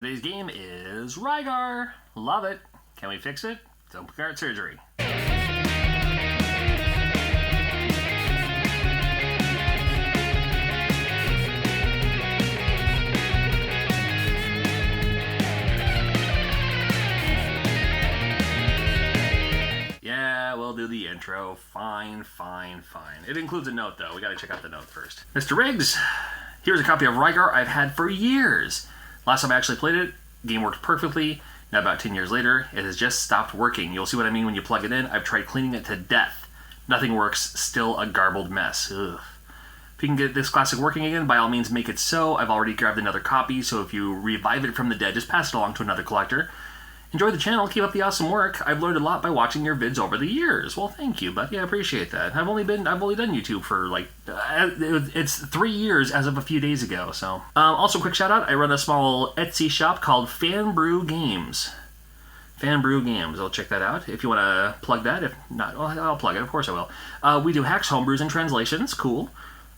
Today's game is RYGAR. Love it. Can we fix it? It's open heart surgery. Yeah, we'll do the intro. Fine. It includes a note, though. We gotta check out the note first. Mr. Rigg'd, here's a copy of RYGAR I've had for years. Last time I actually played it, game worked perfectly. Now about 10 years later, it has just stopped working. You'll see what I mean when you plug it in. I've tried cleaning it to death. Nothing works, still a garbled mess. Ugh. If you can get this classic working again, by all means make it so. I've already grabbed another copy, so if you revive it from the dead, just pass it along to another collector. Enjoy the channel, keep up the awesome work. I've learned a lot by watching your vids over the years. Well, thank you, buddy. I appreciate that. I've only done YouTube for it's 3 years as of a few days ago. So, also quick shout out. I run a small Etsy shop called Fan Brew Games. Fan Brew Games. I'll check that out if you want to plug that. If not, well, I'll plug it. Of course I will. We do hacks, homebrews, and translations. Cool.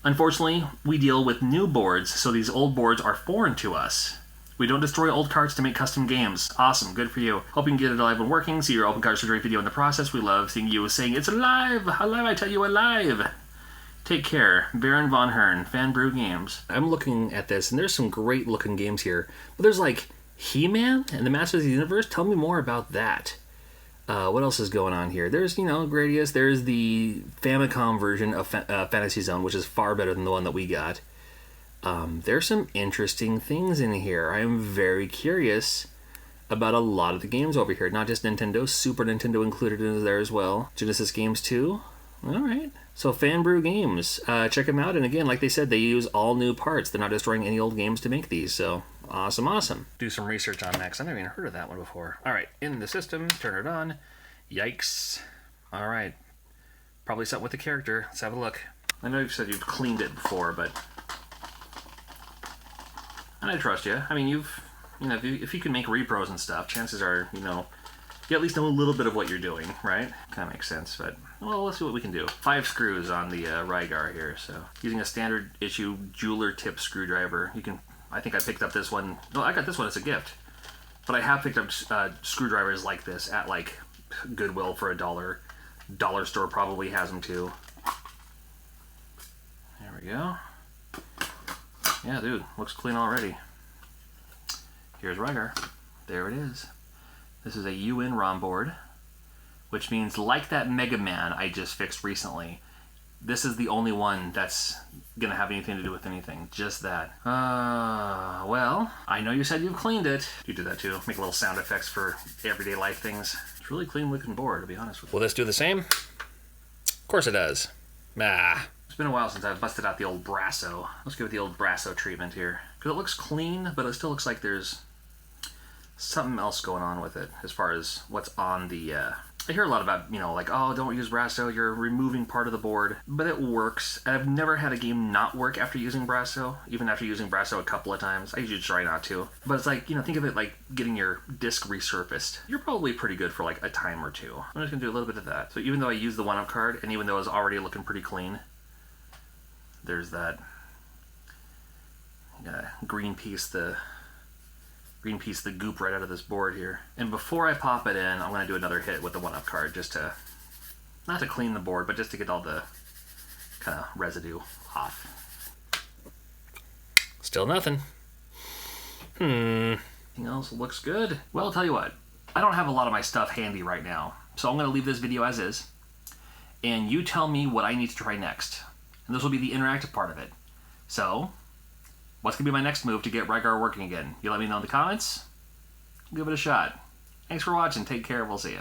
Unfortunately, we deal with new boards, so these old boards are foreign to us. We don't destroy old carts to make custom games. Awesome, good for you. Hope you can get it alive and working. See your open cart surgery video in the process. We love seeing you saying, it's alive! Alive, I tell you, alive! Take care. Baron Von Hearn, Fan Brew Games. I'm looking at this, and there's some great looking games here. But there's like He-Man and the Masters of the Universe. Tell me more about that. What else is going on here? There's, Gradius. There's the Famicom version of Fantasy Zone, which is far better than the one that we got. There's some interesting things in here. I am very curious about a lot of the games over here. Not just Nintendo, Super Nintendo included in there as well. Genesis games too. Alright. So Fan Brew Games. Check them out. And again, like they said, they use all new parts. They're not destroying any old games to make these. So awesome. Do some research on that because I've never even heard of that one before. Alright, in the system, turn it on. Yikes. Alright. Probably something with the character. Let's have a look. I know you've said you've cleaned it before, but and I trust you. I mean, if you can make repros and stuff, chances are, you at least know a little bit of what you're doing, right? Kind of makes sense, but, well, let's see what we can do. 5 screws on the RYGAR here, so using a standard issue jeweler tip screwdriver. I think I picked up this one. No, I got this one as a gift, but I have picked up screwdrivers like this at like Goodwill for $1. Dollar store probably has them too. There we go. Yeah, dude, looks clean already. Here's RYGAR. There it is. This is a UN ROM board, which means like that Mega Man I just fixed recently, this is the only one that's gonna have anything to do with anything. Just that. Well, I know you said you've cleaned it. You do that too. Make little sound effects for everyday life things. It's a really clean looking board, to be honest with you. Will this do the same? Of course it does. It's been a while since I've busted out the old Brasso. Let's give it the old Brasso treatment here. Because it looks clean, but it still looks like there's something else going on with it as far as what's on the... I hear a lot about, like, oh, don't use Brasso, you're removing part of the board. But it works. And I've never had a game not work after using Brasso, even after using Brasso a couple of times. I usually try not to. But it's like, think of it like getting your disc resurfaced. You're probably pretty good for like a time or two. I'm just going to do a little bit of that. So even though I used the 1-up card, and even though it was already looking pretty clean, there's that green piece the goop right out of this board here. And before I pop it in, I'm going to do another hit with the 1-up card just to, not to clean the board, but just to get all the kind of residue off. Still nothing. Anything else looks good? Well, I'll tell you what. I don't have a lot of my stuff handy right now, so I'm going to leave this video as is, and you tell me what I need to try next. And this will be the interactive part of it. So, what's going to be my next move to get RYGAR working again? You let me know in the comments. Give it a shot. Thanks for watching. Take care. We'll see ya.